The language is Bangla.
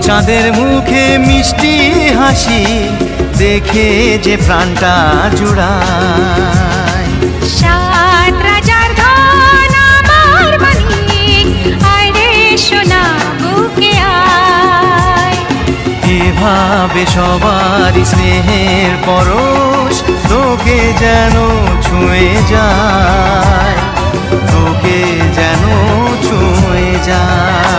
চাঁদের মুখে মিষ্টি হাসি দেখে যে প্রাণটা জুড়ায়। সাত রাজার ধন আমার মানিক, আয় রে সোনা বুকে আয়। এভাবে সবারই স্নেহের পরশ তোকে যেন ছুঁয়ে যায়, তোকে যেন ছুঁয়ে যায়।